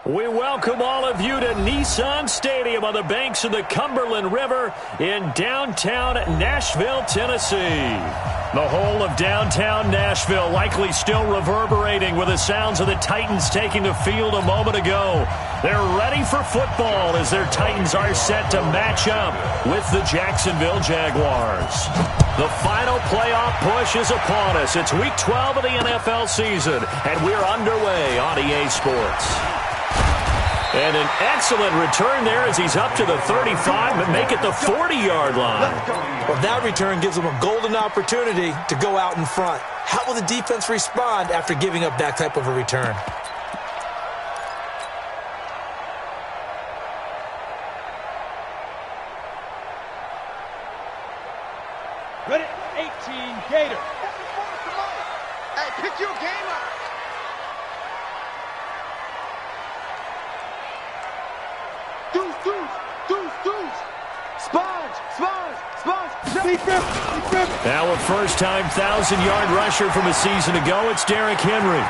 We welcome all of you to Nissan Stadium on the banks of the Cumberland River in downtown Nashville, Tennessee. The whole of downtown Nashville likely still reverberating with the sounds of the Titans taking the field a moment ago. They're ready for football as their Titans are set to match up with the Jacksonville Jaguars. The final playoff push is upon us. It's Week 12 of the NFL season, and we're underway on EA Sports. And an excellent return there as he's up to the 35 and make it the 40-yard line. Well, that return gives them a golden opportunity to go out in front. How will the defense respond after giving up that type of a return? Ready, 18, Gator. Hey, pick your game up. Deuce. Sponge. Now a first-time 1,000-yard rusher from a season ago, it's Derrick Henry.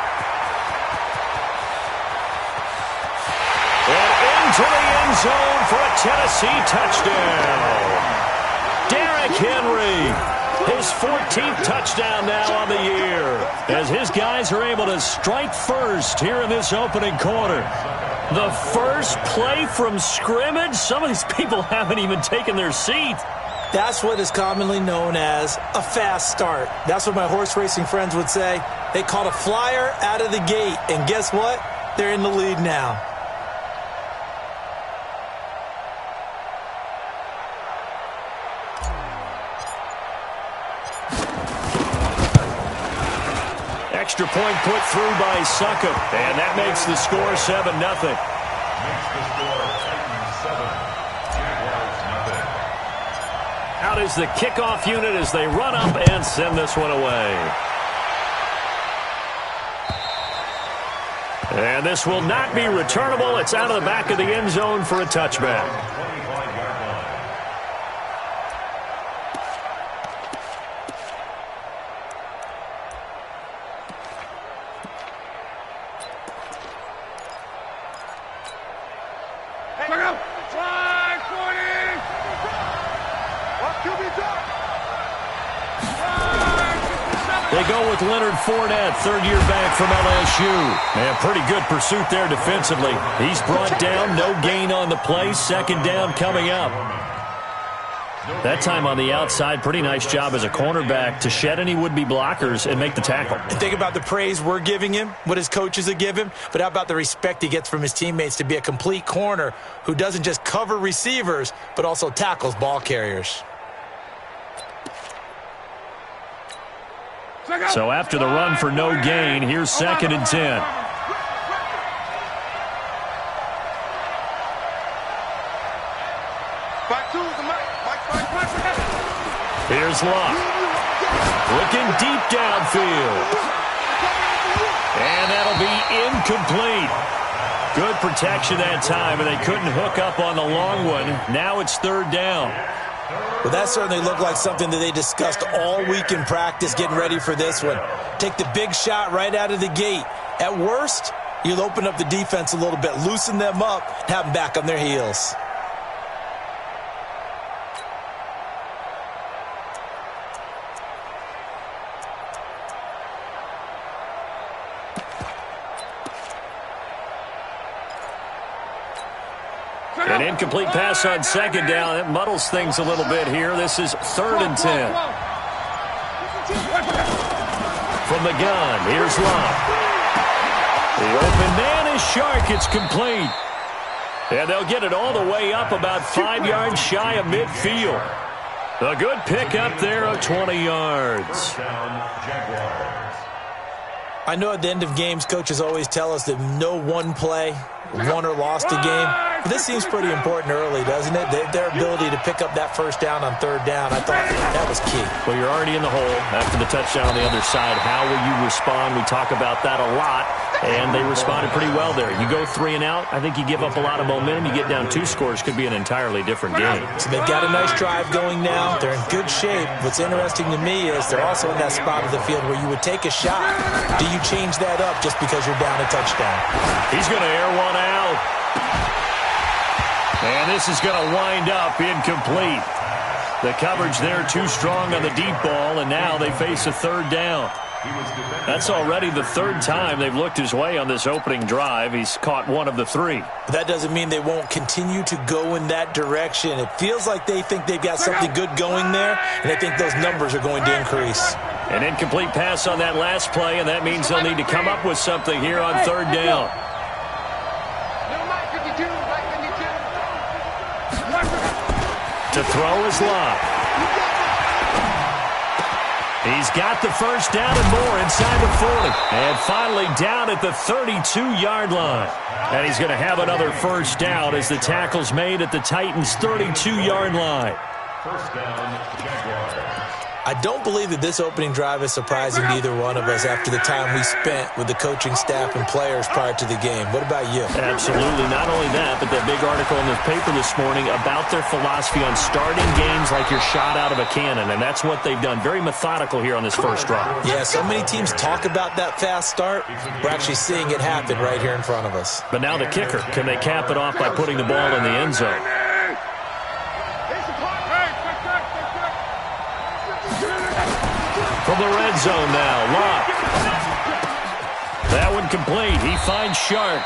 And into the end zone for a Tennessee touchdown. Derrick Henry, his 14th touchdown now on the year, as his guys are able to strike first here in this opening quarter. The first play from scrimmage? Some of these people haven't even taken their seat. That's what is commonly known as a fast start. That's what my horse racing friends would say. They caught a flyer out of the gate, and guess what? They're in the lead now. Extra point put through by Succop, and that makes the score 7-0. Out is the kickoff unit as they run up and send this one away. And this will not be returnable. It's out of the back of the end zone for a touchback. They go with Leonard Fournette, third-year back from LSU. And pretty good pursuit there defensively. He's brought down, no gain on the play, second down coming up. That time on the outside, pretty nice job as a cornerback to shed any would-be blockers and make the tackle. And think about the praise we're giving him, what his coaches have given him, but how about the respect he gets from his teammates to be a complete corner who doesn't just cover receivers, but also tackles ball carriers. So after the run for no gain, here's 2nd and 10. Here's Luck. Looking deep downfield. And that'll be incomplete. Good protection that time, and they couldn't hook up on the long one. Now it's 3rd down. Well, that certainly looked like something that they discussed all week in practice getting ready for this one. Take the big shot right out of the gate. At worst, you'll open up the defense a little bit, loosen them up, have them back on their heels. An incomplete pass on 2nd down. It muddles things a little bit here. This is 3rd and 10. From the gun, here's Luck. The open man is Shark. It's complete. And they'll get it all the way up about 5 yards shy of midfield. A good pickup there of 20 yards. I know at the end of games, coaches always tell us that no one play won or lost a game. But this seems pretty important early, doesn't it? Their ability to pick up that first down on 3rd down, I thought that was key. Well, you're already in the hole after the touchdown on the other side. How will you respond? We talk about that a lot. And they responded pretty well there. You go 3 and out, I think you give up a lot of momentum. You get down 2 scores, could be an entirely different game. So they've got a nice drive going now. They're in good shape. What's interesting to me is they're also in that spot of the field where you would take a shot. Do you change that up just because you're down a touchdown? He's going to air one out. And this is going to wind up incomplete. The coverage there too strong on the deep ball, and now they face a 3rd down. That's already the 3rd time they've looked his way on this opening drive. He's caught 1 of the 3. That doesn't mean they won't continue to go in that direction. It feels like they think they've got something good going there, and they think those numbers are going to increase. An incomplete pass on that last play, and that means they'll need to come up with something here on 3rd down. To throw is Locke. He's got the first down and more inside the 40. And finally down at the 32-yard line. And he's going to have another first down as the tackle's made at the Titans' 32-yard line. First down, Jaguars. I don't believe that this opening drive is surprising to either one of us after the time we spent with the coaching staff and players prior to the game. What about you? Absolutely. Not only that, but that big article in the paper this morning about their philosophy on starting games like you're shot out of a cannon, and that's what they've done. Very methodical here on this first drive. Yeah, so many teams talk about that fast start. We're actually seeing it happen right here in front of us. But now the kicker. Can they cap it off by putting the ball in the end zone? From the red zone now, Locke. That one complete. He finds Shark,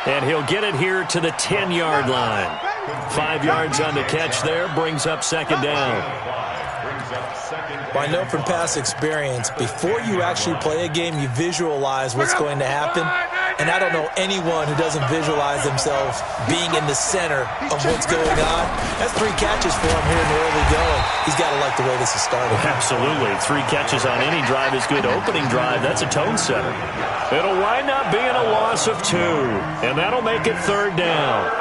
and he'll get it here to the 10-yard line. 5 yards on the catch there, brings up 2nd down. Well, I know from past experience, before you actually play a game, you visualize what's going to happen. And I don't know anyone who doesn't visualize themselves being in the center of what's going on. That's 3 catches for him here in the early going. He's got to like the way this is starting. Absolutely. 3 catches on any drive is good. Opening drive, that's a tone setter. It'll wind up being a loss of 2, and that'll make it 3rd down.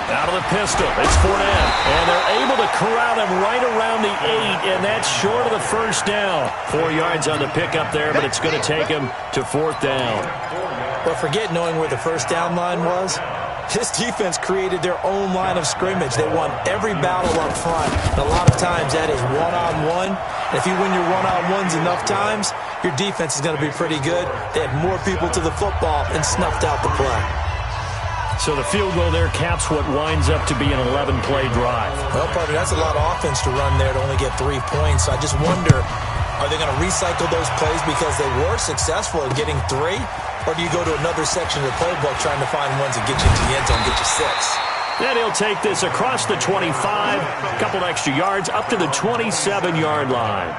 Out of the pistol, it's Fournette, and they're able to corral him right around the 8, and that's short of the first down. 4 yards on the pickup there, but it's going to take him to 4th down. But forget knowing where the first down line was. This defense created their own line of scrimmage. They won every battle up front, and a lot of times that is one-on-one. And if you win your one-on-ones enough times, your defense is going to be pretty good. They had more people to the football and snuffed out the play. So the field goal there caps what winds up to be an 11-play drive. Well, partner, that's a lot of offense to run there to only get 3 points. I just wonder, are they going to recycle those plays because they were successful in getting 3? Or do you go to another section of the playbook trying to find ones that get you into the end zone and get you 6? Then he'll take this across the 25, a couple extra yards, up to the 27-yard line.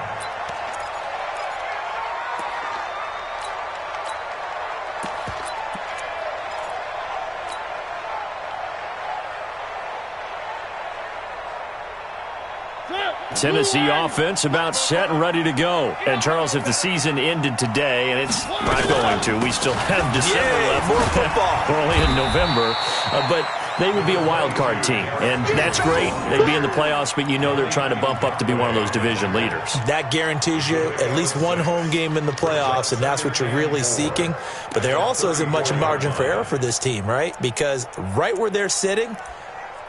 Tennessee offense about set and ready to go. And, Charles, if the season ended today, and it's not going to, we still have December left. More football. We're only in November. But they would be a wild card team, and that's great. They'd be in the playoffs, but you know they're trying to bump up to be one of those division leaders. That guarantees you at least 1 home game in the playoffs, and that's what you're really seeking. But there also isn't much margin for error for this team, right? Because right where they're sitting,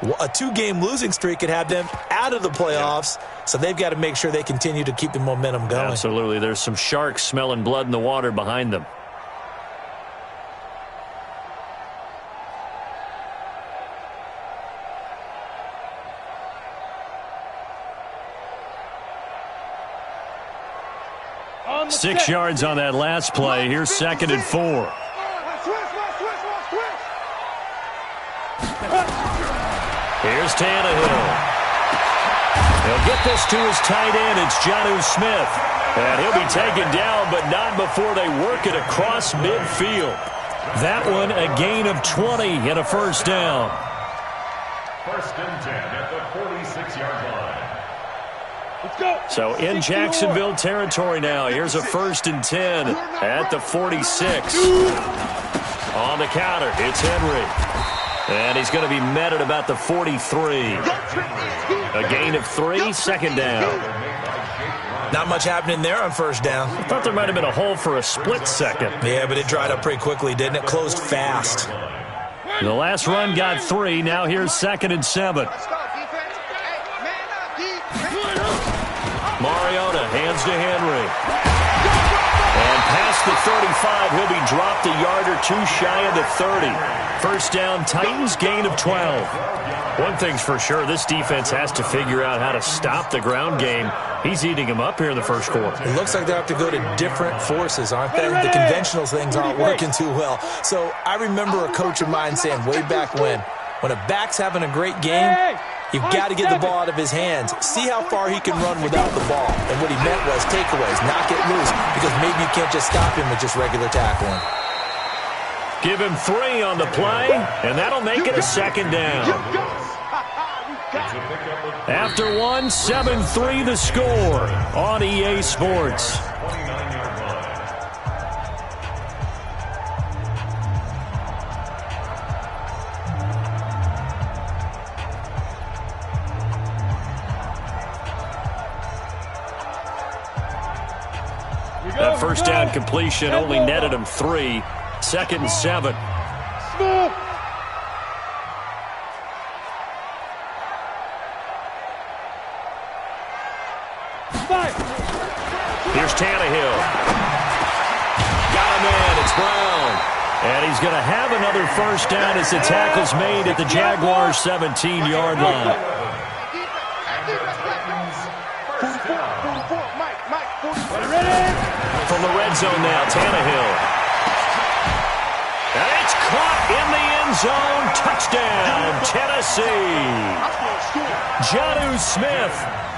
a 2-game losing streak could have them out of the playoffs, so they've got to make sure they continue to keep the momentum going. Absolutely. There's some sharks smelling blood in the water behind them. On 6 yards on that last play. Here's 2nd and 4. Here's Tannehill. He'll get this to his tight end. It's Jonnu Smith. And he'll be taken down, but not before they work it across midfield. That one a gain of 20 and a first down. 1st and 10 at the 46-yard line. Let's go. So in Jacksonville territory now. Here's a 1st and 10 at the 46. On the counter, it's Henry. And he's going to be met at about the 43. A gain of 3, second down. Not much happening there on first down. I thought there might have been a hole for a split second. Yeah, but it dried up pretty quickly, didn't it? Closed fast. The last run got 3. Now here's 2nd and 7. Mariota hands to Henry. And past the 35, he'll be dropped a yard or 2 shy of the 30. First down, Titans, gain of 12. One thing's for sure, this defense has to figure out how to stop the ground game. He's eating them up here in the first quarter. It looks like they have to go to different forces, aren't they? The conventional things aren't working too well. So I remember a coach of mine saying way back when a back's having a great game, you've got to get the ball out of his hands. See how far he can run without the ball. And what he meant was takeaways, knock it loose, because maybe you can't just stop him with just regular tackling. Give him 3 on the play, and that'll make it a second down. After 1, 7-3 the score on EA Sports. That first down completion only netted him 3. 2nd and 7. Here's Tannehill. Got him in. It's Brown. And he's going to have another first down as the tackle's made at the Jaguars' 17-yard line. From the red zone now, Tannehill. And it's caught in the end zone. Touchdown, Tennessee. Jonnu Smith,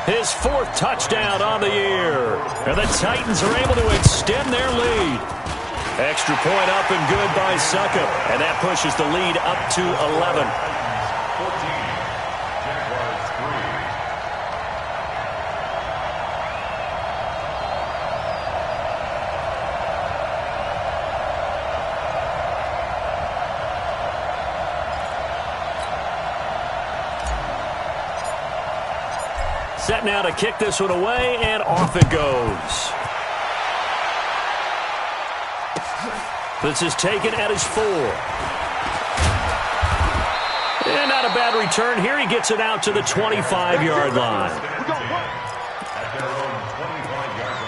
his 4th touchdown on the year. And the Titans are able to extend their lead. Extra point up and good by Succop. And that pushes the lead up to 11. 14, Jaguars 3. Set now to kick this one away, and off it goes. This is taken at his 4. And not a bad return here. He gets it out to the 25-yard line. At their own 25-yard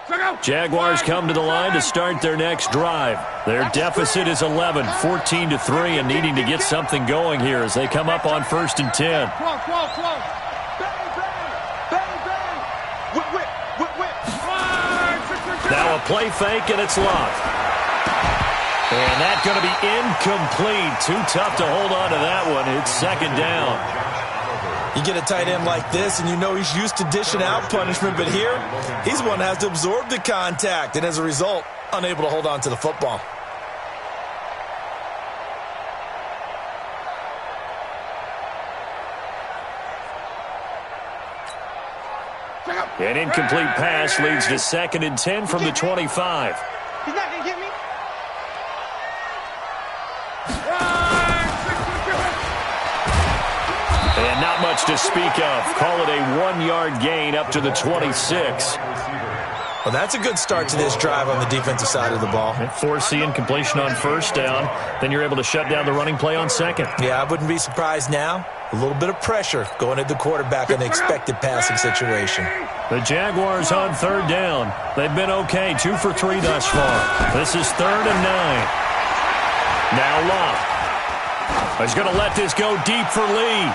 line. Jaguars come to the line to start their next drive. Their deficit is 11, 14-3, and needing to get something going here as they come up on 1st and 10. Now a play fake, and it's locked. And that's going to be incomplete. Too tough to hold on to that one. It's 2nd down. You get a tight end like this, and you know he's used to dishing out punishment, but here, he's the one that has to absorb the contact, and as a result, unable to hold on to the football. An incomplete pass leads to 2nd and 10 from the 25. He's not going to get me. And not much to speak of. Call it a 1-yard gain up to the 26. Well, that's a good start to this drive on the defensive side of the ball. Force the incompletion on first down. Then you're able to shut down the running play on 2nd. Yeah, I wouldn't be surprised now. A little bit of pressure going at the quarterback in the expected passing situation. The Jaguars on 3rd down. They've been okay, 2 for 3 thus far. This is 3rd and 9. Now Locke. He's going to let this go deep for Lee.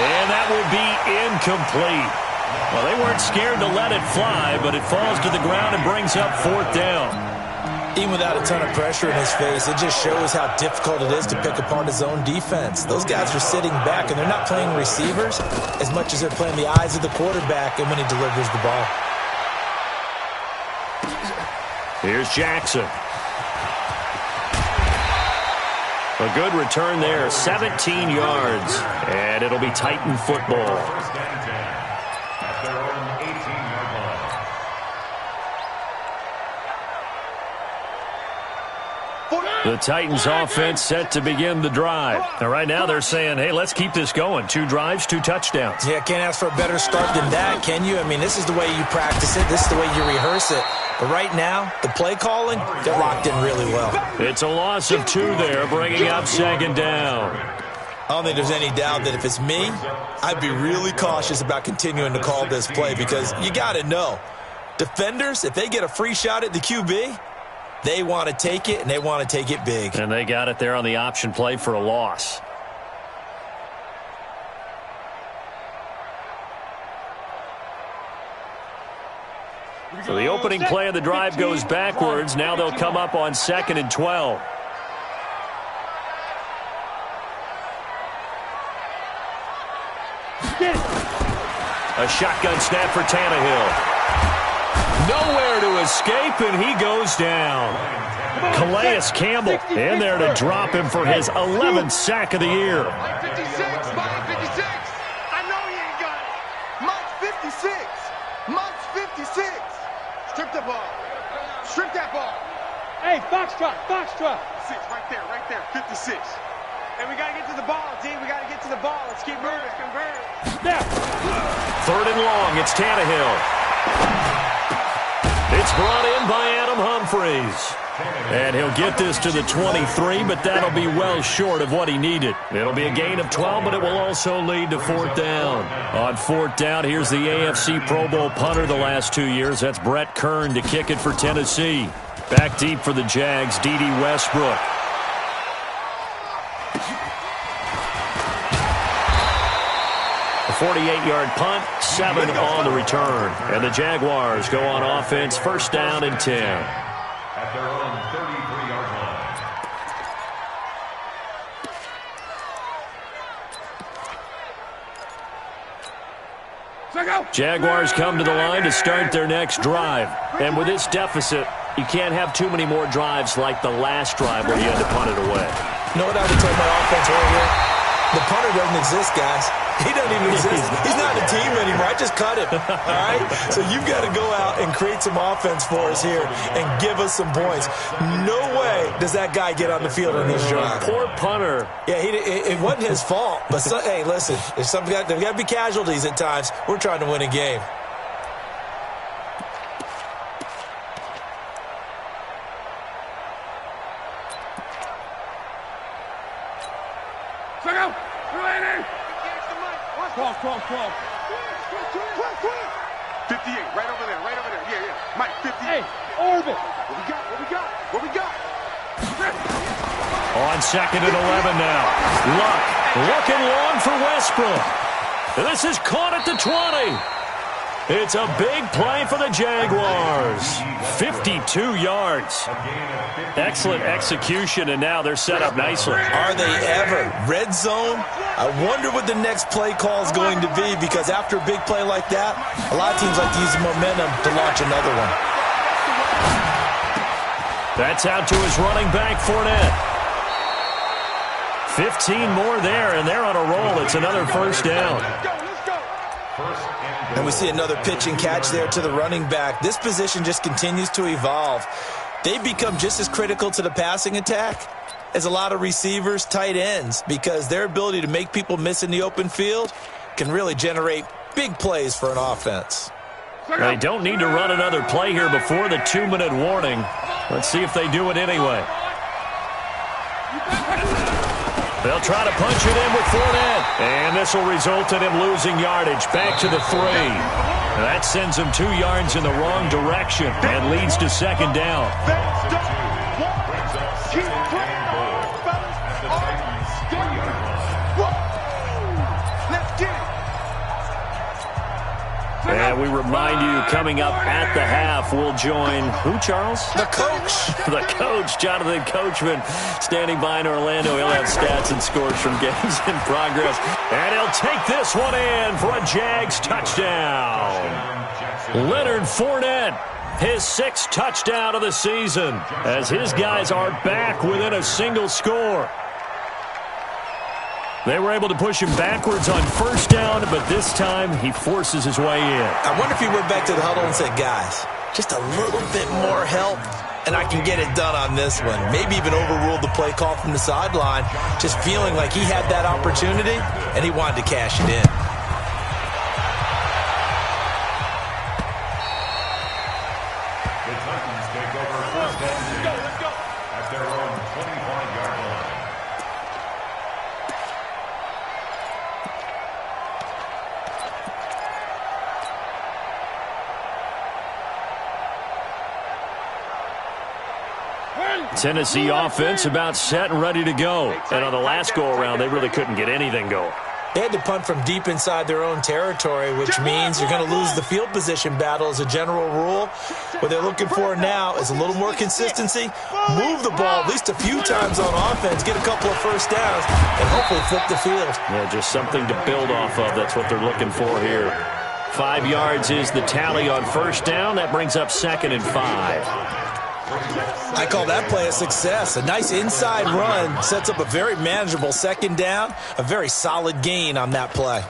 And that will be incomplete. Well, they weren't scared to let it fly, but it falls to the ground and brings up 4th down. Even without a ton of pressure in his face, it just shows how difficult it is to pick apart his own defense. Those guys are sitting back, and they're not playing receivers as much as they're playing the eyes of the quarterback and when he delivers the ball. Here's Jackson. A good return there, 17 yards, and it'll be Titan football. 1st and 10. At their own 18-yard line. The Titans offense set to begin the drive. And right now they're saying, hey, let's keep this going. 2 drives, 2 touchdowns. Yeah, can't ask for a better start than that, can you? I mean, this is the way you practice it. This is the way you rehearse it. But right now, the play calling, they're locked in really well. It's a loss of 2 there, bringing up 2nd down. I don't think there's any doubt that if it's me, I'd be really cautious about continuing to call this play because you got to know, defenders, if they get a free shot at the QB, they want to take it, and they want to take it big. And they got it there on the option play for a loss. So the opening play of the drive goes backwards. Now they'll come up on 2nd and 12. A shotgun snap for Tannehill. Nowhere to escape, and he goes down. Calais Campbell in there to drop him for his 11th sack of the year. Mike 56, Mike 56. I know he ain't got it. Mike 56. Mike 56. Strip the ball. Strip that ball. Hey, Foxtrot, Foxtrot. 6, right there, 56. And we got to get to the ball, D. We got to get to the ball. Let's keep moving. Convert. Snap. 3rd and long. It's Tannehill. It's brought in by Adam Humphries. And he'll get this to the 23, but that'll be well short of what he needed. It'll be a gain of 12, but it will also lead to 4th down. On 4th down, here's the AFC Pro Bowl punter the last 2 years. That's Brett Kern to kick it for Tennessee. Back deep for the Jags, D.D. Westbrook. A 48-yard punt, 7 on the return. And the Jaguars go on offense, 1st down and 10. At their own 33-yard line. Jaguars come to the line to start their next drive. And with this deficit, you can't have too many more drives like the last drive where you had to punt it away. You know what I would tell my offense right here? The punter doesn't exist, guys. He doesn't even exist. He's not a team anymore. I just cut him, all right? So you've got to go out and create some offense for us here and give us some points. No way does that guy get on the field on this drive. Poor punter. Yeah, it wasn't his fault. But, hey, listen, there's got to be casualties at times. We're trying to win a game. Cross. 58, right over there. Yeah. Mike, 58. Hey, orbit. What we got? On 2nd and 11 now. Luck looking long for Westbrook. This is caught at the 20. It's a big play for the Jaguars. 52 yards. Excellent execution, and now they're set up nicely. Are they ever? Red zone? I wonder what the next play call is going to be, because after a big play like that, a lot of teams like to use the momentum to launch another one. That's out to his running back, Fournette. 15 more there, and they're on a roll. It's another 1st down. And we see another pitch and catch there to the running back. This position just continues to evolve. They become just as critical to the passing attack as a lot of receivers, tight ends, because their ability to make people miss in the open field can really generate big plays for an offense. They don't need to run another play here before the 2-minute warning. Let's see if they do it anyway. They'll try to punch it in with Fournette. And this will result in him losing yardage. Back to the 3. That sends him 2 yards in the wrong direction and leads to 2nd down. And we remind you, coming up at the half, we'll join who, Charles? The coach. The coach, Jonathan Coachman, standing by in Orlando. He'll have stats and scores from games in progress. And he'll take this one in for a Jags touchdown. Leonard Fournette, his 6th touchdown of the season, as his guys are back within a single score. They were able to push him backwards on 1st down, but this time he forces his way in. I wonder if he went back to the huddle and said, guys, just a little bit more help. and I can get it done on this one. Maybe even overruled the play call from the sideline, just feeling like he had that opportunity, and he wanted to cash it in. The Titans take over first and 10 at their own 25-yard line. Tennessee offense about set and ready to go. And on the last go-around, they really couldn't get anything going. They had to punt from deep inside their own territory, which means you're going to lose the field position battle as a general rule. What they're looking for now is a little more consistency, move the ball at least a few times on offense, get a couple of first downs, and hopefully flip the field. Yeah, just something to build off of. That's what they're looking for here. 5 yards is the tally on first down. That brings up 2nd and 5. I call that play a success. A nice inside run sets up a very manageable second down, a very solid gain on that play.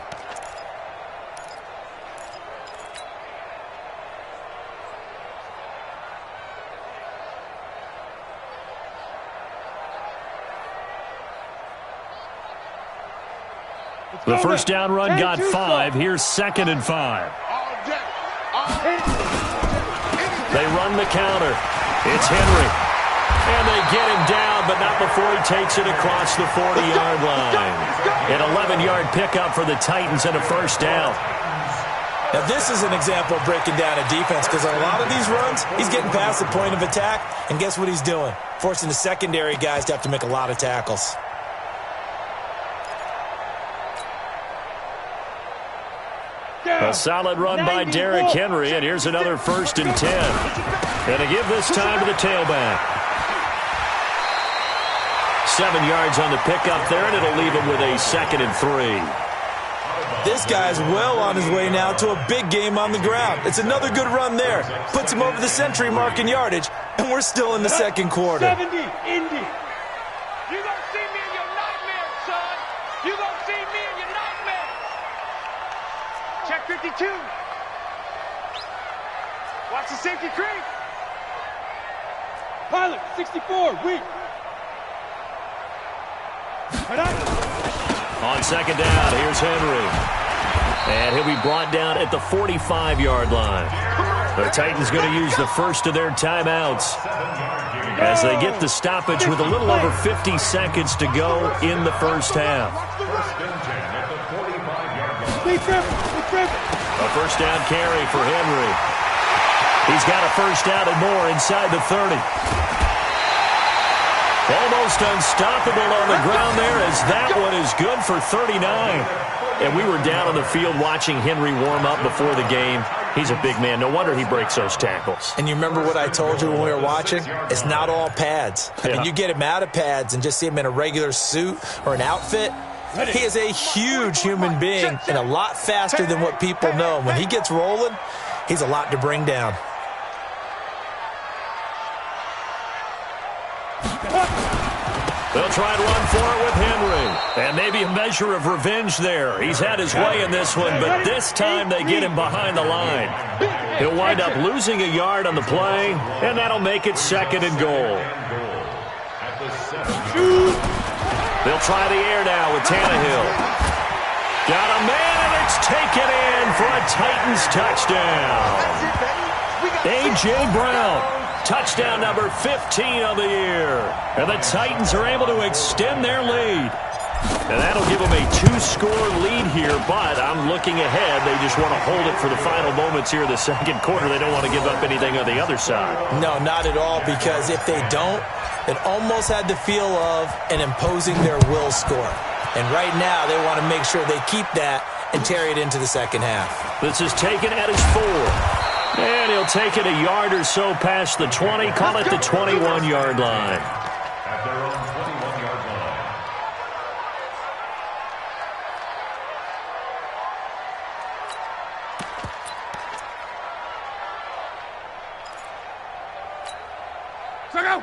The first down run got 5. Here's 2nd and 5. They run the counter. It's Henry. And they get him down, but not before he takes it across the 40-yard line. An 11-yard pickup for the Titans and a first down. Now, this is an example of breaking down a defense, because on a lot of these runs, he's getting past the point of attack, and guess what he's doing? Forcing the secondary guys to have to make a lot of tackles. A solid run by Derrick Henry, and here's another 1st and 10. And to give this time to the tailback. 7 yards on the pickup there, and it'll leave him with a 2nd and 3. This guy's well on his way now to a big game on the ground. It's another good run there. Puts him over the century mark in yardage, and we're still in the second quarter. 70, Indy. You gonna see me in your nightmares, son. You gonna see me in your nightmares. Check 52. Watch the safety creep. Pilot, 64, weak. On second down, here's Henry. And he'll be brought down at the 45-yard line. The Titans going to use the first of their timeouts as they get the stoppage with a little over 50 seconds to go in the first half. A first down carry for Henry. He's got a first down and more inside the 30. Almost unstoppable on the ground there, as that one is good for 39. And we were down on the field watching Henry warm up before the game. He's a big man. No wonder he breaks those tackles. And you remember what I told you when we were watching? It's not all pads. I mean, you get him out of pads and just see him in a regular suit or an outfit. He is a huge human being and a lot faster than what people know. When he gets rolling, he's a lot to bring down. They'll try to run for it with Henry. And maybe a measure of revenge there. He's had his way in this one, but this time they get him behind the line. He'll wind up losing a yard on the play, and that'll make it 2nd and goal. They'll try the air now with Tannehill. Got a man, and it's taken in for a Titans touchdown. A.J. Brown. Touchdown number 15 of the year. And the Titans are able to extend their lead. And that'll give them a 2-score lead here, but I'm looking ahead. They just want to hold it for the final moments here in the second quarter. They don't want to give up anything on the other side. No, not at all, because if they don't, it almost had the feel of an imposing their will score. And right now, they want to make sure they keep that and carry it into the second half. This is taken at his 4. And he'll take it a yard or so past the 20, call it the 21-yard line. At their own 21-yard line.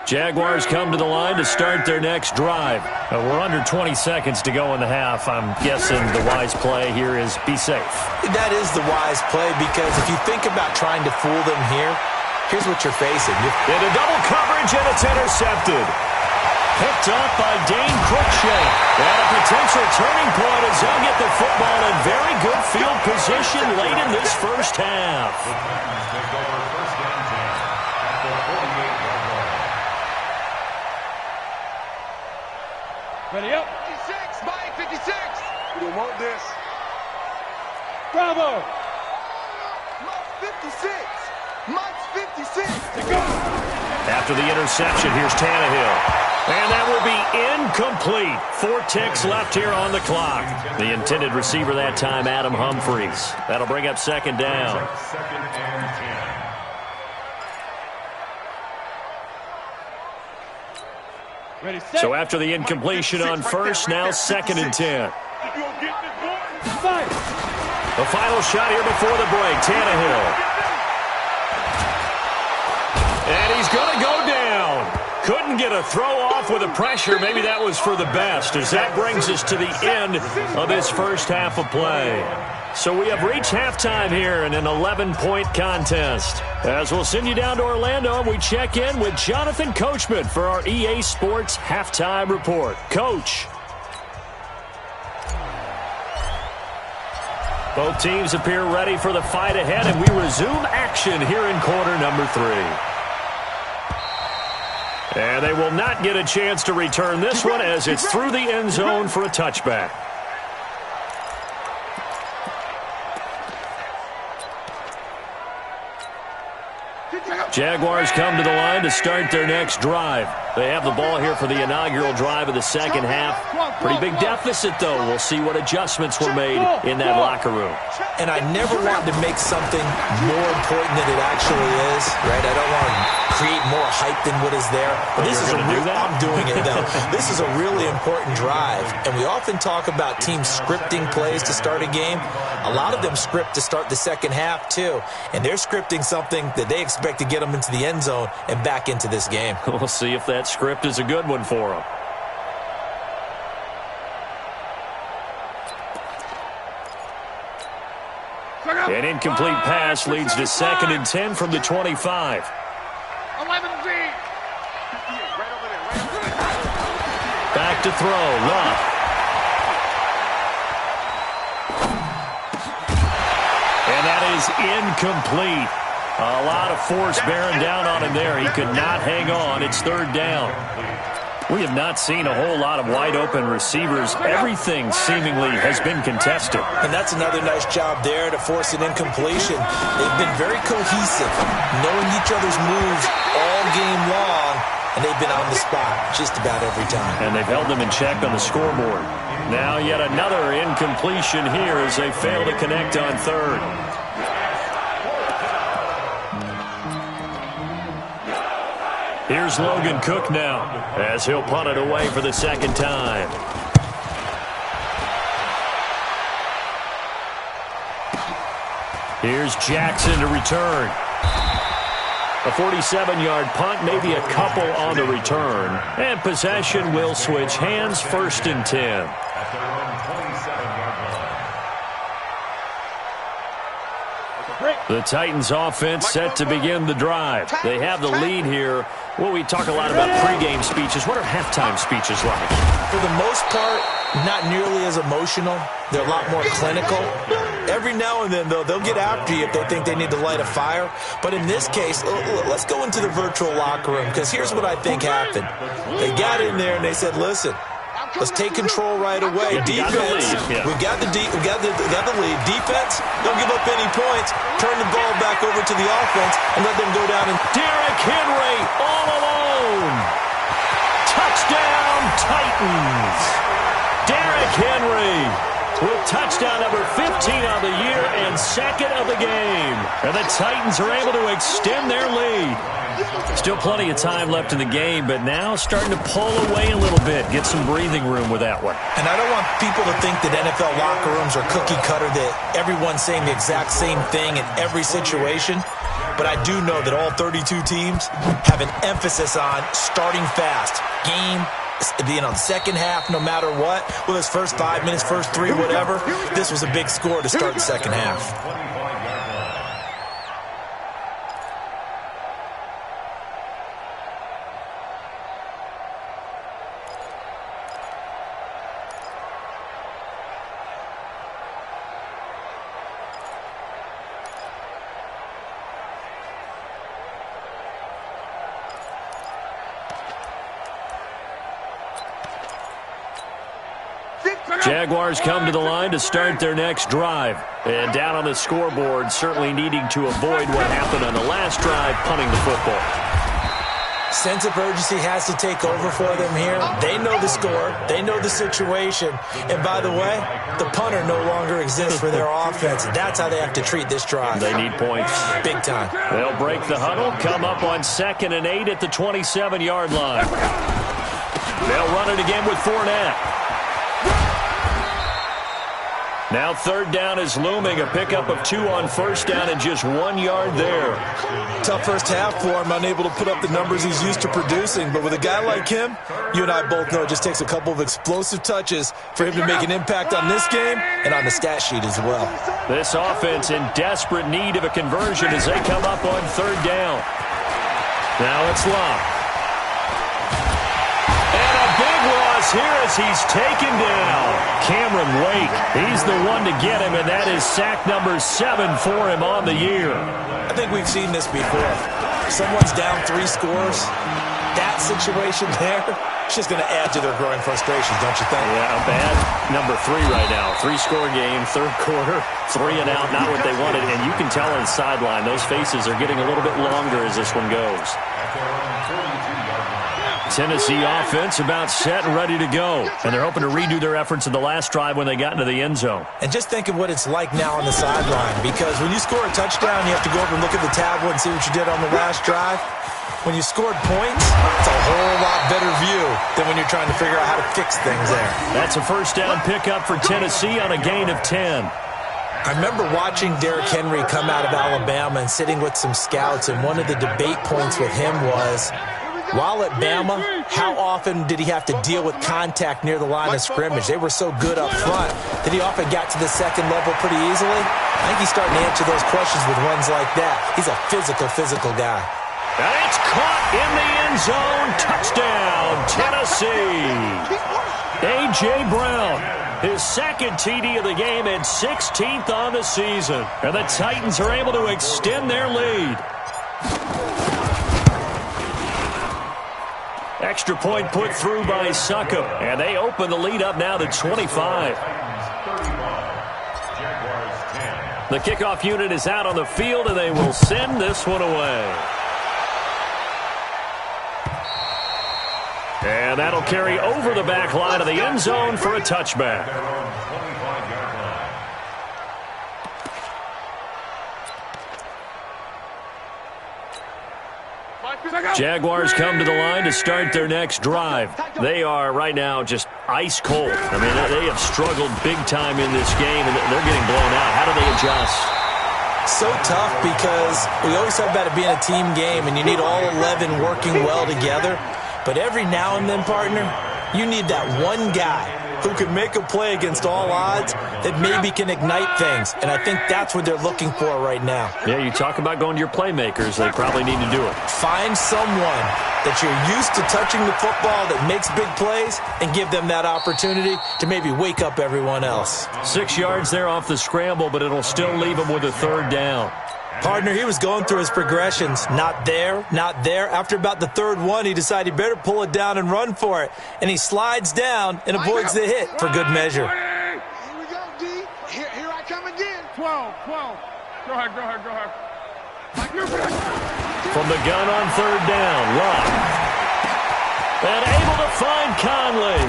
Jaguars come to the line to start their next drive. We're under 20 seconds to go in the half. I'm guessing the wise play here is be safe. That is the wise play, because if you think about trying to fool them here, here's what you're facing. Into double coverage, and it's intercepted. Picked up by Dane Cruikshank. And a potential turning point as they'll get the football in very good field position late in this first half. The Titans take over first down 10 at the 48-yard line. Ready up. 56, Mike, 56. We don't want this. Bravo. Mike's 56. Mike's 56. To go. After the interception, here's Tannehill. And that will be incomplete. 4 ticks left here on the clock. The intended receiver that time, Adam Humphries. That'll bring up second down. Second and 10. Ready, set. So after the incompletion on first, now second and 10. Fire. The final shot here before the break, Tannehill. And he's going to go down. Couldn't get a throw off with the pressure. Maybe that was for the best, as that brings us to the end of this first half of play. So we have reached halftime here in an 11-point contest. As we'll send you down to Orlando, and we check in with Jonathan Coachman for our EA Sports Halftime Report. Coach. Both teams appear ready for the fight ahead, and we resume action here in quarter number 3. And they will not get a chance to return this one as it's through the end zone for a touchback. Jaguars come to the line to start their next drive. They have the ball here for the inaugural drive of the second half. Pretty big deficit, though. We'll see what adjustments were made in that locker room. And I never wanted to make something more important than it actually is, right? I don't want to create more hype than what is there. But this is I'm doing it, though. This is a really important drive. And we often talk about teams scripting plays to start a game. A lot of them script to start the second half, too. And they're scripting something that they expect to get them into the end zone and back into this game. We'll see if that script is a good one for them. An incomplete pass leads to second and 10 from the 25. 11 Z. Back to throw. Love. And that is incomplete. A lot of force bearing down on him there. He could not hang on. It's third down. We have not seen a whole lot of wide-open receivers. Everything seemingly has been contested. And that's another nice job there to force an incompletion. They've been very cohesive, knowing each other's moves all game long, and they've been on the spot just about every time. And they've held them in check on the scoreboard. Now yet another incompletion here as they fail to connect on third. Here's Logan Cook now as he'll punt it away for the second time. Here's Jackson to return. A 47-yard punt, maybe a couple on the return. And possession will switch hands, first and 10. At their own 27-yard line. The Titans offense set to begin the drive. They have the lead here. Well, we talk a lot about pregame speeches. What are halftime speeches like? For the most part, not nearly as emotional. They're a lot more clinical. Every now and then, though, they'll get after you if they think they need to light a fire. But in this case, let's go into the virtual locker room, because here's what I think happened. They got in there and they said, listen, let's take control right away. Defense, we got the lead. Defense, don't give up any points. Turn the ball back over to the offense and let them go down. And Derrick Henry all alone. Touchdown, Titans. Derrick Henry with touchdown number 15 on the year and second of the game. And the Titans are able to extend their lead. Still plenty of time left in the game, but now starting to pull away a little bit. Get some breathing room with that one. And I don't want people to think that NFL locker rooms are cookie cutter, that everyone's saying the exact same thing in every situation. But I do know that all 32 teams have an emphasis on starting fast. Game, the second half, no matter what, whether it's first 5 minutes, first 3, whatever, this was a big score to start the second half. Jaguars come to the line to start their next drive. And down on the scoreboard, certainly needing to avoid what happened on the last drive, punting the football. Sense of urgency has to take over for them here. They know the score. They know the situation. And by the way, the punter no longer exists for their offense. That's how they have to treat this drive. They need points. Big time. They'll break the huddle, come up on 2nd and 8 at the 27-yard line. They'll run it again with Fournette. Now 3rd down is looming. A pickup of 2 on 1st down and just 1 yard there. Tough first half for him, unable to put up the numbers he's used to producing. But with a guy like him, you and I both know it just takes a couple of explosive touches for him to make an impact on this game and on the stat sheet as well. This offense in desperate need of a conversion as they come up on 3rd down. Now it's Locke. Here as he's taken down. Cameron Wake, he's the one to get him, and that is sack number 7 for him on the year. I think we've seen this before. Someone's down 3 scores. That situation there, it's just going to add to their growing frustrations, don't you think? Yeah, a bad number 3 right now. 3-score game, 3rd quarter, 3 and out, not what they wanted. And you can tell on the sideline, those faces are getting a little bit longer as this one goes. Tennessee offense about set and ready to go. And they're hoping to redo their efforts in the last drive when they got into the end zone. And just think of what it's like now on the sideline. Because when you score a touchdown, you have to go over and look at the tablet and see what you did on the last drive. When you scored points, it's a whole lot better view than when you're trying to figure out how to fix things there. That's a 1st down pickup for Tennessee on a gain of 10. I remember watching Derrick Henry come out of Alabama and sitting with some scouts, and one of the debate points with him was, while at Bama, how often did he have to deal with contact near the line of scrimmage? They were so good up front that he often got to the 2nd level pretty easily. I think he's starting to answer those questions with runs like that. He's a physical guy. And it's caught in the end zone. Touchdown, Tennessee. A.J. Brown, his 2nd TD of the game and 16th on the season. And the Titans are able to extend their lead. Extra point put through by Succop, and they open the lead up now to 25. The kickoff unit is out on the field, and they will send this one away. And that'll carry over the back line of the end zone for a touchback. Jaguars come to the line to start their next drive. They are right now just ice cold. I mean, they have struggled big time in this game, and they're getting blown out. How do they adjust? So tough because we always talk about it being a team game, and you need all 11 working well together. But every now and then, partner, you need that one guy who can make a play against all odds that maybe can ignite things. And I think that's what they're looking for right now. Yeah, you talk about going to your playmakers. They probably need to do it. Find someone that you're used to touching the football that makes big plays and give them that opportunity to maybe wake up everyone else. 6 yards there off the scramble, but it'll still leave them with a 3rd down. Partner, he was going through his progressions. Not there, not there. After about the 3rd one, he decided he better pull it down and run for it. And he slides down and avoids the hit for good measure. Here we go, D. Here I come again. 12. Go ahead. From the gun on 3rd down, Locke. And able to find Conley.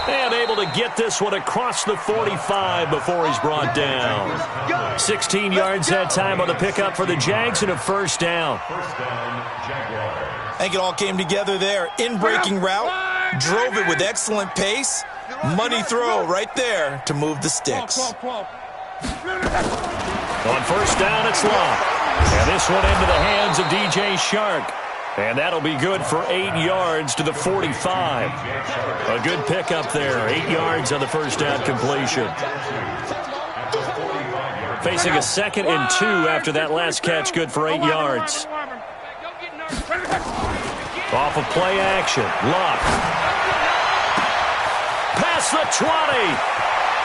And able to get this one across the 45 before he's brought down. 16 yards that time on the pickup for the Jags and a 1st down. I think it all came together there. In-breaking route, drove it with excellent pace. Money throw right there to move the sticks. On 1st down, it's Locke. And this one into the hands of DJ Shark. And that'll be good for 8 yards to the 45. A good pickup there. 8 yards on the 1st down completion. Facing a 2nd and 2 after that last catch, good for 8 yards. Off of play action. Locke. Past the 20.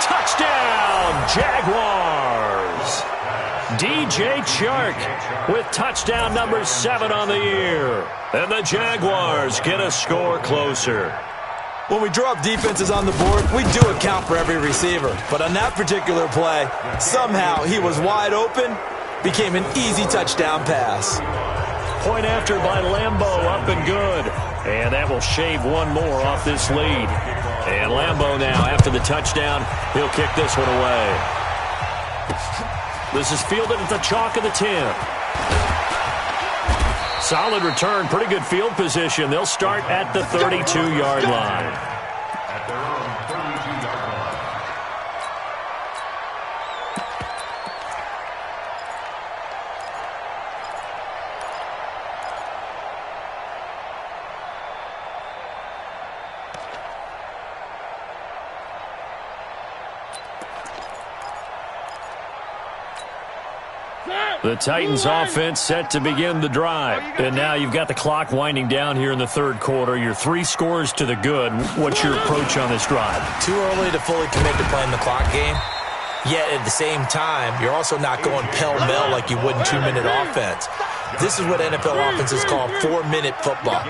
Touchdown, Jaguars. DJ Chark with touchdown number 7 on the year. And the Jaguars get a score closer. When we draw up defenses on the board, we do account for every receiver. But on that particular play, somehow he was wide open, became an easy touchdown pass. Point after by Lambeau, up and good. And that will shave one more off this lead. And Lambeau now, after the touchdown, he'll kick this one away. This is fielded at the chalk of the 10. Solid return, pretty good field position. They'll start at the 32-yard line. At their own 32-yard line. The Titans offense set to begin the drive. And now you've got the clock winding down here in the third quarter. You're 3 scores to the good. What's your approach on this drive? Too early to fully commit to playing the clock game. Yet at the same time, you're also not going pell-mell like you would in 2-minute offense. This is what NFL offenses call 4-minute football.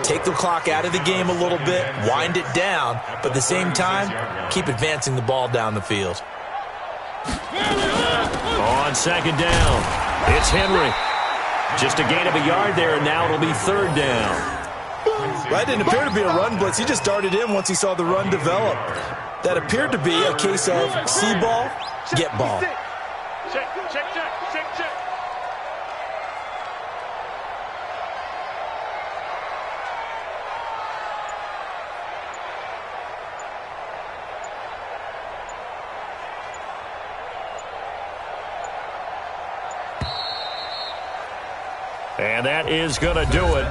Take the clock out of the game a little bit, wind it down, but at the same time, keep advancing the ball down the field. On second down, it's Henry. Just a gain of a yard there, and now it'll be third down. That didn't appear to be a run blitz. He just darted in once he saw the run develop. That appeared to be a case of see ball, get ball. Check, check, check, check, check. And that is going to do it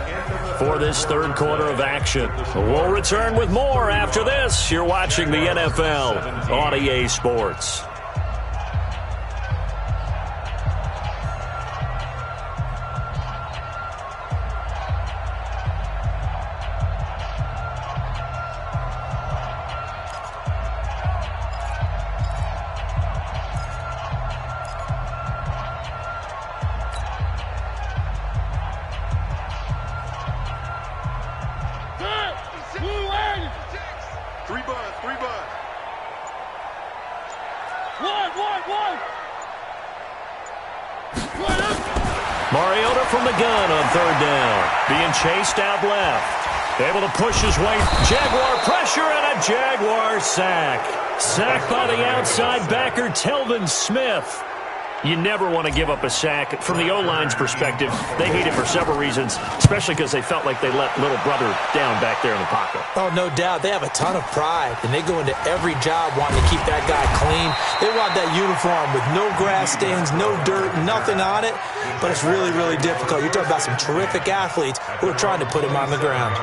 for this third quarter of action. We'll return with more after this. You're watching the NFL on EA Sports. Mariota from the gun on third down. Being chased out left. Able to push his way. Jaguar pressure and a Jaguar sack. Sacked by the outside backer, Telvin Smith. You never want to give up a sack. From the O-line's perspective, they hate it for several reasons, especially because they felt like they let little brother down back there in the pocket. Oh, no doubt. They have a ton of pride, and they go into every job wanting to keep that guy clean. They want that uniform with no grass stains, no dirt, nothing on it, but it's really, really difficult. You're talking about some terrific athletes who are trying to put him on the ground.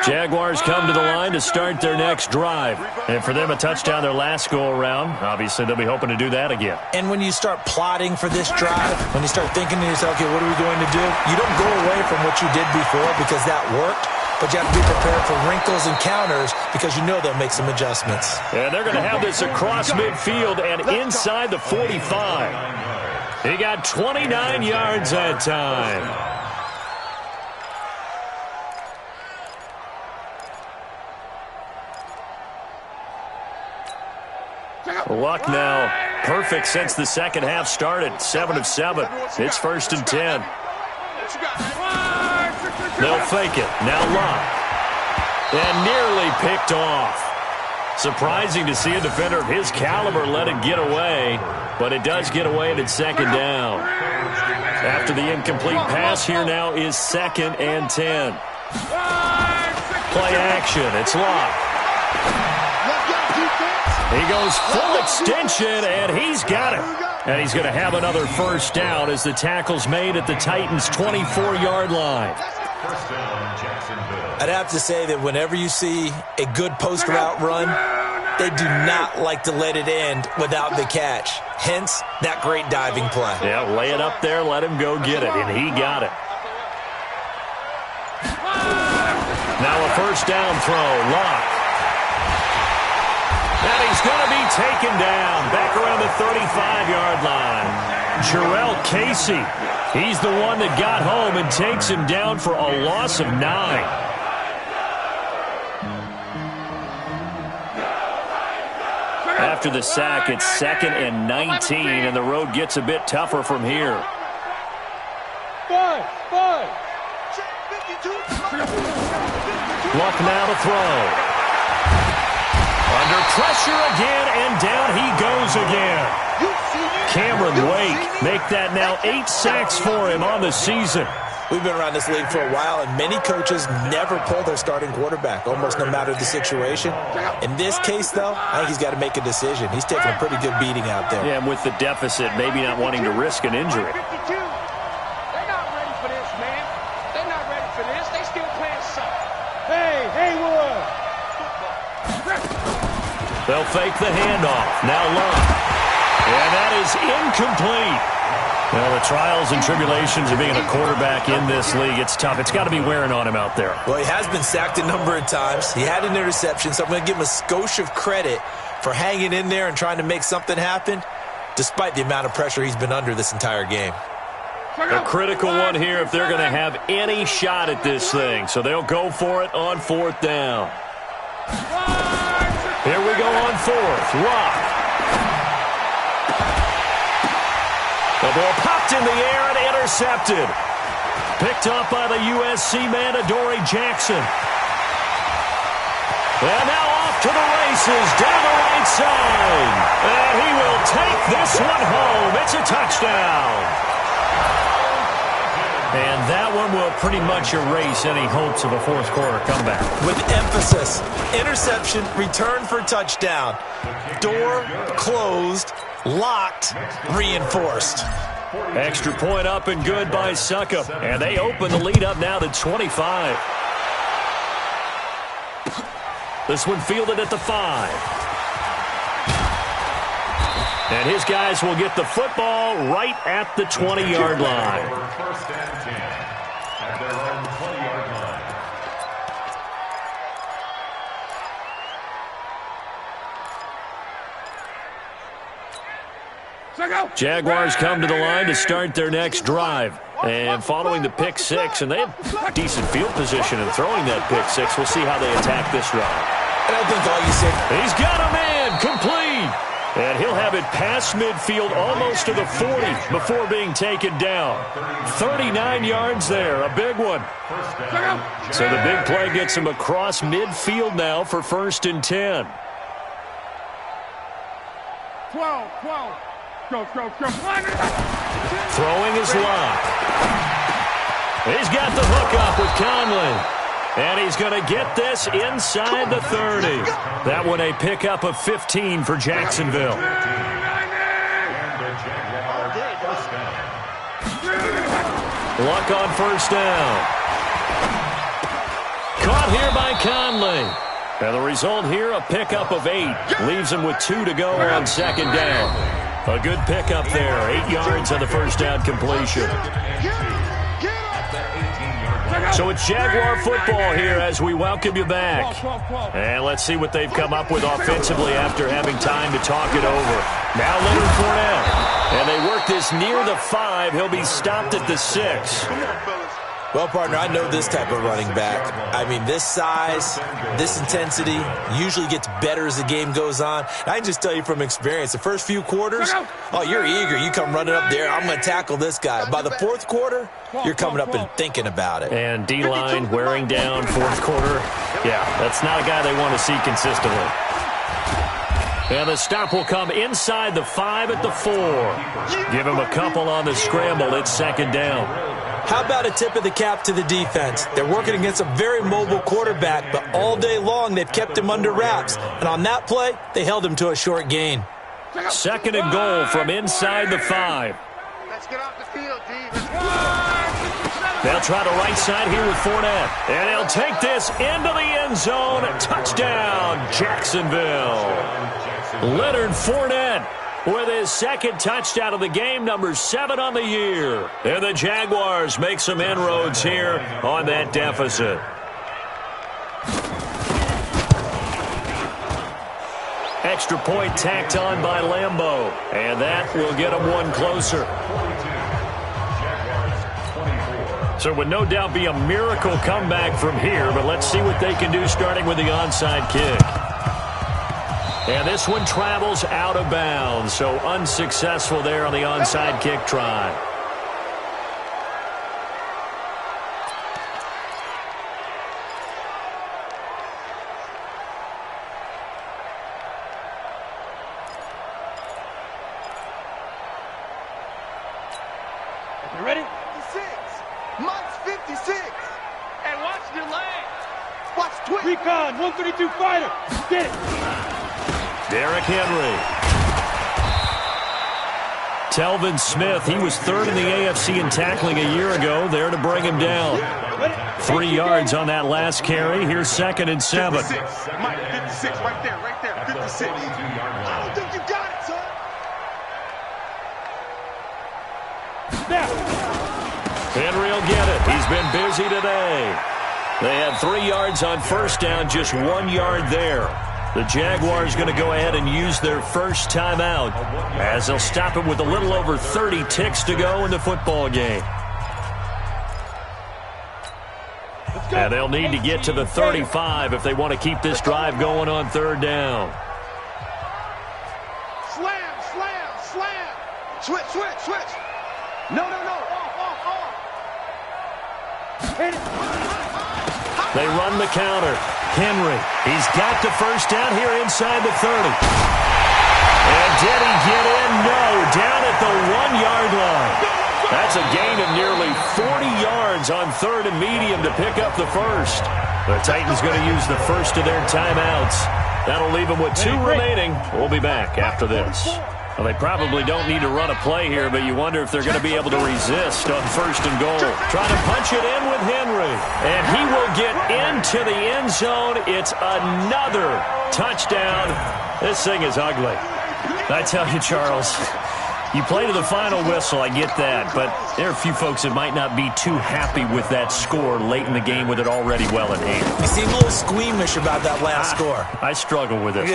Jaguars come to the line to start their next drive. And for them, a touchdown their last go-around. Obviously, they'll be hoping to do that again. And when you start plotting for this drive, when you start thinking to yourself, okay, what are we going to do? You don't go away from what you did before because that worked, but you have to be prepared for wrinkles and counters because you know they'll make some adjustments. And they're going to have this across midfield and inside the 45. He got 29 yards that time. Luck now perfect since the second half started. 7 of 7. It's 1st and 10. They'll fake it. Now Luck. And nearly picked off. Surprising to see a defender of his caliber let it get away, but it does get away and it's second down. After the incomplete pass, here now is 2nd and 10. Play action. It's Luck. He goes full extension, and he's got it. And he's going to have another first down as the tackle's made at the Titans' 24-yard line. I'd have to say that whenever you see a good post route run, they do not like to let it end without the catch. Hence, that great diving play. Yeah, lay it up there, let him go get it, and he got it. Now a first down throw, Luck. And he's going to be taken down back around the 35-yard line. Jarrell Casey He's the one that got home and takes him down for a loss of 9. After the sack, it's 2nd and 19, and the road gets a bit tougher from here. Luck now to throw. Under pressure again, and down he goes again. Cameron Wake make that now 8 sacks for him on the season. We've been around this league for a while, and many coaches never pull their starting quarterback, almost no matter the situation. In this case, though, I think he's got to make a decision. He's taking a pretty good beating out there. Yeah, and with the deficit, maybe not wanting to risk an injury. They're not ready for this, man. They're not ready for this. They still playing soft. Hey, Haywood! They'll fake the handoff. Now Luck. And that is incomplete. Well, the trials and tribulations of being a quarterback in this league, it's tough. It's got to be wearing on him out there. Well, he has been sacked a number of times. He had an interception, so I'm going to give him a skosh of credit for hanging in there and trying to make something happen, despite the amount of pressure he's been under this entire game. A critical one here if they're going to have any shot at this thing. So they'll go for it on 4th down. Here we go on 4th. Rock. The ball popped in the air and intercepted. Picked up by the USC man, Adoree Jackson. And now off to the races down the right side. And he will take this one home. It's a touchdown. And that one will pretty much erase any hopes of a fourth quarter comeback. With emphasis, interception, return for touchdown. Door closed, locked, reinforced. Extra point up and good by Suckup. And they open the lead up now to 25. This one fielded at the 5. And his guys will get the football right at the 20-yard line. First and 10 at their own 20-yard line. Jaguars come to the line to start their next drive. And following the pick 6, and they have decent field position in throwing that pick 6. We'll see how they attack this drive. And I think all you said, he's got a man, complete. And he'll have it past midfield almost to the 40 before being taken down. 39 yards there, a big one. So the big play gets him across midfield now for 1st and 10. 12. Go. Throwing is Locke. He's got the hook up with Conley. And he's going to get this inside the 30. That one a pickup of 15 for Jacksonville. Luck on 1st down. Caught here by Conley. And the result here, a pickup of 8. Leaves him with 2 to go on 2nd down. A good pickup there. 8 yards on the 1st down completion. So it's Jaguar football here as we welcome you back. And let's see what they've come up with offensively after having time to talk it over. Now Leonard Fournette. And they work this near the 5. He'll be stopped at the 6. well, partner, I know this type of running back. I mean, this size, this intensity usually gets better as the game goes on. And I can just tell you from experience, the first few quarters, oh, you're eager. You come running up there, I'm going to tackle this guy. By the 4th quarter, you're coming up and thinking about it. And D-line wearing down 4th quarter. Yeah, that's not a guy they want to see consistently. And the stop will come inside the 5 at the 4. Give him a couple on the scramble. It's 2nd down. How about a tip of the cap to the defense? They're working against a very mobile quarterback, but all day long they've kept him under wraps. And on that play, they held him to a short gain. 2nd and goal from inside the 5. Let's get off the field, D. They'll try the right side here with Fournette. And he'll take this into the end zone. Touchdown, Jacksonville. Leonard Fournette with his 2nd touchdown of the game, number 7 on the year. And the Jaguars make some inroads here on that deficit. Extra point tacked on by Lambeau. And that will get him one closer. So it would no doubt be a miracle comeback from here, but let's see what they can do starting with the onside kick. And this one travels out of bounds, so unsuccessful there on the onside kick try. You ready? 56. Mike's 56. Hey, watch your leg. Watch twitch. Recon, 132 fighter. Get it. Derrick Henry. Telvin Smith, he was third in the AFC in tackling a year ago, there to bring him down. 3 yards on that last carry. Here's 2nd and 7. 56. Mike, 56, right there, 56. I don't think you got it, son. Snap. Henry will get it. He's been busy today. They had 3 yards on first down, just 1 yard there. The Jaguars going to go ahead and use their first timeout as they'll stop it with a little over 30 ticks to go in the football game. And they'll need to get to the 35 if they want to keep this drive going on 3rd down. Slam, slam, slam. Switch, switch, switch. No. Off. They run the counter. Henry, he's got the first down here inside the 30. And did he get in? No, down at the 1 yard line. That's a gain of nearly 40 yards on 3rd and medium to pick up the first. The Titans going to use the first of their timeouts. That'll leave them with 2 remaining. We'll be back after this. Well, they probably don't need to run a play here, but you wonder if they're going to be able to resist on 1st and goal. Trying to punch it in with Henry. And he will get into the end zone. It's another touchdown. This thing is ugly. I tell you, Charles, you play to the final whistle, I get that, but there are a few folks that might not be too happy with that score late in the game with it already well in hand. You seem a little squeamish about that last score. I struggle with it.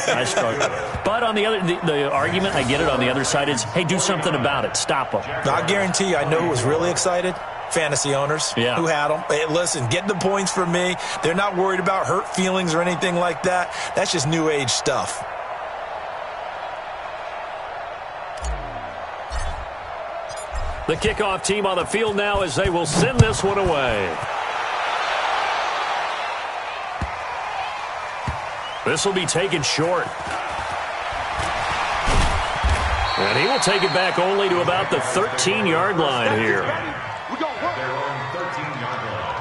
I struggle. But on the other, the argument, I get it, on the other side is, hey, do something about it. Stop them. I guarantee you, I know who was really excited. Fantasy owners who had them. Hey, listen, get the points for me. They're not worried about hurt feelings or anything like that. That's just new age stuff. The kickoff team on the field now as they will send this one away. This will be taken short. And he will take it back only to about the 13-yard line here. We're going to work. Their own 13-yard line.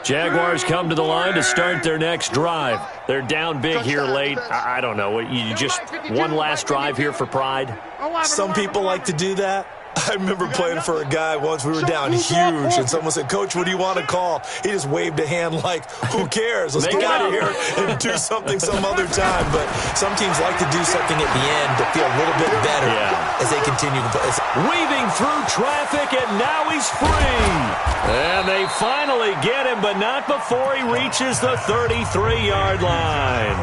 Jaguars come to the line to start their next drive. They're down big here late. I don't know. You just one last drive here for pride? Some people like to do that. I remember playing for a guy once. We were down huge, and someone said, "Coach, what do you want to call?" He just waved a hand like, "Who cares? Let's get out of here and do something some other time." But some teams like to do something at the end to feel a little bit better as they continue to play. Weaving through traffic, and now he's free. And they finally get him, but not before he reaches the 33-yard line.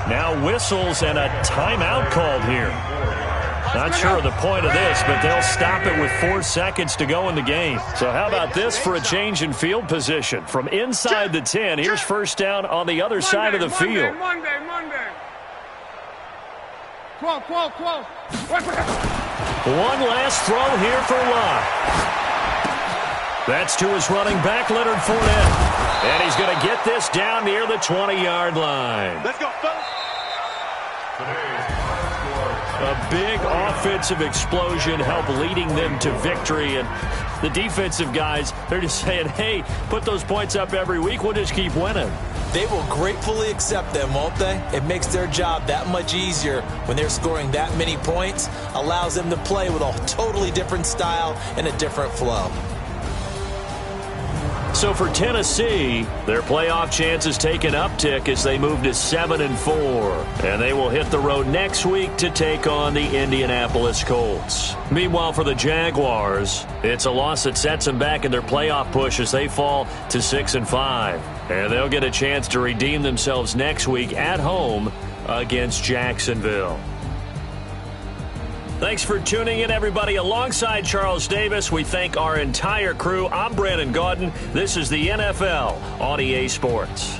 Now whistles and a timeout called here. Not sure of the point of this, but they'll stop it with 4 seconds to go in the game. So how about this for a change in field position? From inside the 10, here's first down on the other side of the field. Monday. 12. One last throw here for Locke. That's to his running back, Leonard Fournette. And he's going to get this down near the 20-yard line. Let's go, fellas. A big offensive explosion helped leading them to victory. And the defensive guys, they're just saying, hey, put those points up every week. We'll just keep winning. They will gratefully accept them, won't they? It makes their job that much easier when they're scoring that many points. Allows them to play with a totally different style and a different flow. So for Tennessee, their playoff chances take an uptick as they move to 7-4. And they will hit the road next week to take on the Indianapolis Colts. Meanwhile, for the Jaguars, it's a loss that sets them back in their playoff push as they fall to 6-5. And they'll get a chance to redeem themselves next week at home against Jacksonville. Thanks for tuning in, everybody. Alongside Charles Davis, we thank our entire crew. I'm Brandon Gaudin. This is the NFL on EA Sports.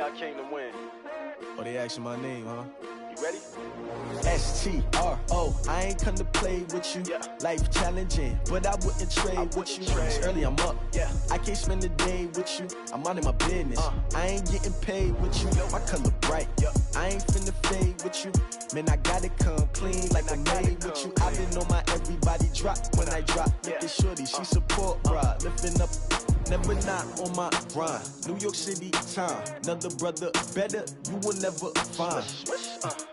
I came to win. Oh, they asking my name, huh? You ready? S-T-R-O, I ain't come to play with you. Life challenging, but I wouldn't trade with you. It's early, I'm up. I can't spend the day with you. I'm out in my business. I ain't getting paid with you. My color bright. I ain't finna fade with you. Man, I gotta come clean like I made with you. I've been on my everybody drop when I drop. Look at shorty, she support ride. Lifting up, never not on my grind. New York City time, another brother better you will never find.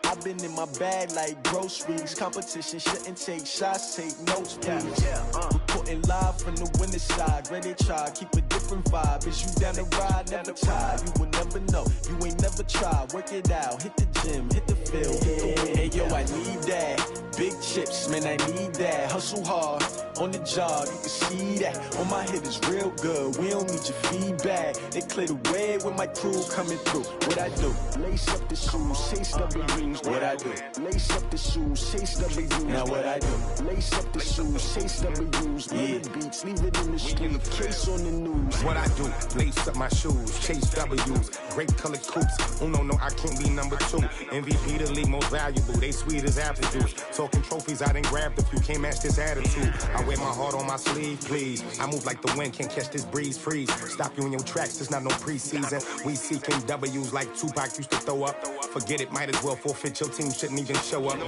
I've been in my bag like groceries. Competition shouldn't take shots, take notes, please. Reporting live from the winning side. Ready to try, keep a different vibe. Is you down the ride, never tired. You will never know, you ain't never tried. Work it out, hit the gym, hit the field, hit the win. Hey yo, I need that. Big chips, man, I need that. Hustle hard, on the job, you can see that. On my hit is real good, we don't need your feedback. They clear the way with my crew coming through. What I do? Lace up the shoes, chase W's. What I do? Lace up the shoes, chase W's. Now what I do? Lace up the shoes, chase W's. Leave the beats, leave it in the street, case on the news. What I do? Lace up my shoes, chase W's. Great colored coops. Oh no, I can't be number 2. MVP the league most valuable. They sweet as apple juice. Talking trophies, I done grabbed a few. Can't match this attitude. I wear my heart on my sleeve, please. I move like the wind, can't catch this breeze, freeze. Stop you in your tracks, there's not no preseason. We seeking W's like Tupac used to throw up. Forget it, might as well forfeit, your team shouldn't even show up.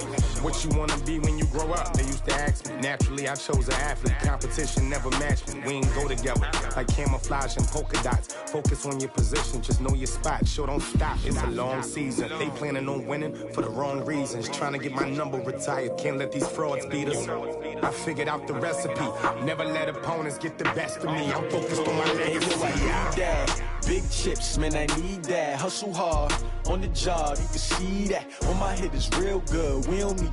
What you wanna be when you grow up? They used to ask me. Naturally, I chose an athlete. Competition never matched me. We ain't go together like camouflage and polka dots. Focus on your position, just know your spot. Sure, don't stop, it's a long season. They planning on winning for the wrong reasons. Trying to get my number retired, can't let these frauds beat us. I figured out the recipe. Never let opponents get the best of me. I'm focused on my legacy. I need that. Big chips, man, I need that. Hustle hard, on the job, you can see that. On my hit is real good, we don't need